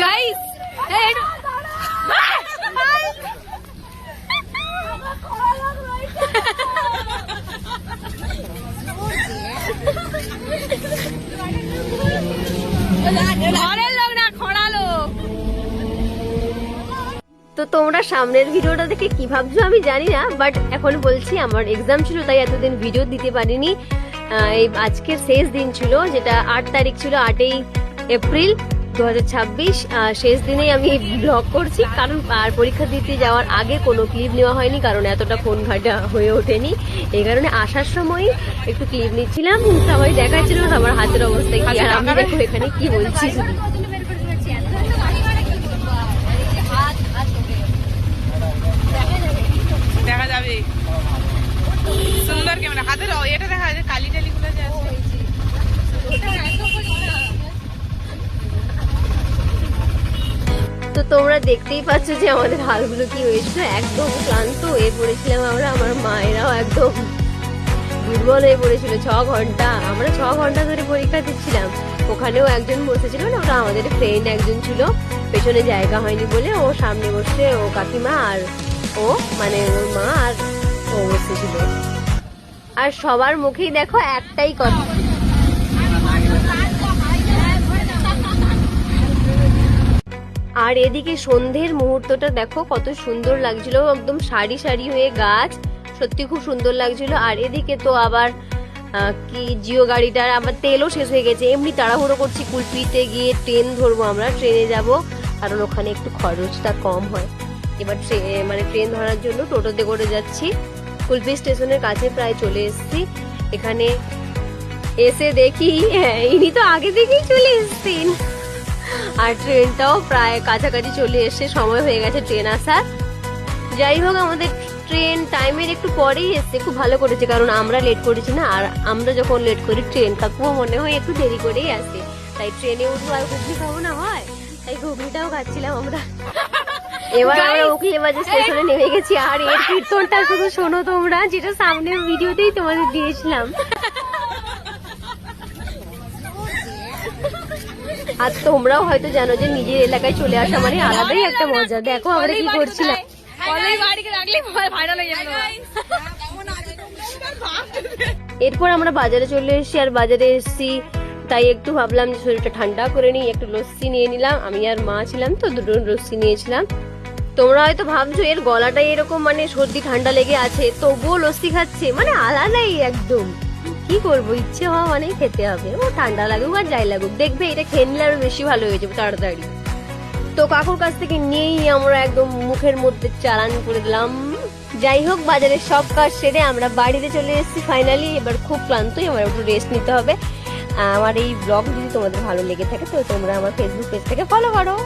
Guys ঘরের লোক না খোড়া লোক। তো তোমরা সামনের ভিডিওটা দেখে কি ভাবছো আমি জানি না, বাট এখন বলছি আমার এক্সাম ছিল তাই এতদিন ভিডিও দিতে পারিনি। এই আজকের শেষ দিন ছিল, যেটা 8 তারিখ ছিল, 8ই এপ্রিল 2026। শেষ দিনেই আমি ব্লগ করছি, কারণ আর পরীক্ষা দিতে যাওয়ার আগে কোনো ক্লিপ নেওয়া হয়নি, কারণ এতটা ফোন ঘাটা হয়ে ওঠেনি। এই কারণে আসার সময় একটু ক্লিপ নিচ্ছিলাম, সবাই দেখাচ্ছিল আমার হাতের অবস্থা কি। আর আমি দেখো এখানে কি বলছি, দেখা যাবে সুন্দর ক্যামেরা হাতের এটা দেখা যায় কালি টালি গুলো যে আছে। তো তোমরা দেখতেই পাচ্ছ যে আমাদের হালগুলো কি হয়েছিল, একদম ক্লান্ত হয়ে পড়েছিলাম আমরা। আমার মায়েরাও একদম দুর্বল হয়ে পড়েছিল। 6 ঘন্টা আমরা 6 ঘন্টা ধরে পরীক্ষা দিচ্ছিলাম। ওখানেও একজন বসেছিল না, ওটা আমাদের ফ্রেন্ড একজন ছিল, পেছনে জায়গা হয়নি বলে ও সামনে বসে, ও কাকিমা আর ও মানে ওর মা আর ও বসেছিল। আর সবার মুখেই দেখো একটাই কথা, আর এদিকে সন্ধ্যের মুহূর্তটা দেখো কত সুন্দর লাগছিল, একদম সারি সারি হয়ে গাছ, সত্যি খুব সুন্দর লাগছিল। আর এদিকে তো আবার কি জিও গাড়িটার আবার তেলও শেষ হয়ে গেছে। এমনি তাড়াহুড়ো করছি, কুলপিতে গিয়ে ট্রেন ধরবো, আমরা ট্রেনে যাব, কারণ ওখানে একটু খরচটা কম হয়। এবার মানে ট্রেন ধরার জন্য টোটোতে করে যাচ্ছি। কুলপি স্টেশনের কাছে প্রায় চলে এসেছি। এখানে এসে দেখি হ্যাঁ ইনি তো আগে থেকেই চলে এসেছেন, আর ট্রেনটাও প্রায় কাছাকাছি চলে এসে সময় হয়ে গেছে ট্রেন আসার। যাই হোক আমাদের ট্রেন টাইমের একটু পরেই এসছে, খুব ভালো করেছে, কারণ আমরা লেট করেছি না। আর আমরা যখন লেট করি ট্রেন কাকুও মনে হয় একটু দেরি করেই আসে, তাই ট্রেনে উঠবো আর ঘুগনি খাবো না হয়, তাই ঘুগনিটাও খাচ্ছিলাম আমরা। এবার আমরা উকিলবাজার স্টেশনে নেমে গেছি। আর এর কীর্তনটা শুধু শোনো তোমরা, যেটা সামনের ভিডিওতেই তোমাদের দিয়েছিলাম। আর তোমরাও হয়তো জানো যে নিজের এলাকায় চলে আসা মানে আলাদাই একটা মজা। দেখো আমরা কি করছিলাম, এরপর আমরা বাজারে চলে এসেছি। আর বাজারে এসেছি তাই একটু ভাবলাম যে শরীরটা ঠান্ডা করে নিই, একটু লস্যি নিয়ে নিলাম। আমি আর মা ছিলাম তো, দুটো লস্যি নিয়েছিলাম। তোমরা হয়তো ভাবছো এর গলাটা এরকম মানে সর্দি ঠান্ডা লেগে আছে তবুও লস্যি খাচ্ছে, মানে আলাদাই একদম। কি করবো, ইচ্ছে হওয়া মানে খেতে হবে, ও ঠান্ডা লাগুক আর যাই লাগুক, দেখবে এটা খেয়ে নিলে আরো বেশি ভালো হয়ে যাবে তাড়াতাড়ি। তো কাকুর কাছ থেকে নিয়েই আমরা একদম মুখের মধ্যে চালান করে দিলাম। যাই হোক বাজারের সব কাজ সেরে আমরা বাড়িতে চলে এসেছি ফাইনালি। এবার খুব ক্লান্তই, আমার একটু রেস্ট নিতে হবে। আমার এই ব্লগ যদি তোমাদের ভালো লেগে থাকে তো তোমরা আমার ফেসবুক পেজ থেকে ফলো করো।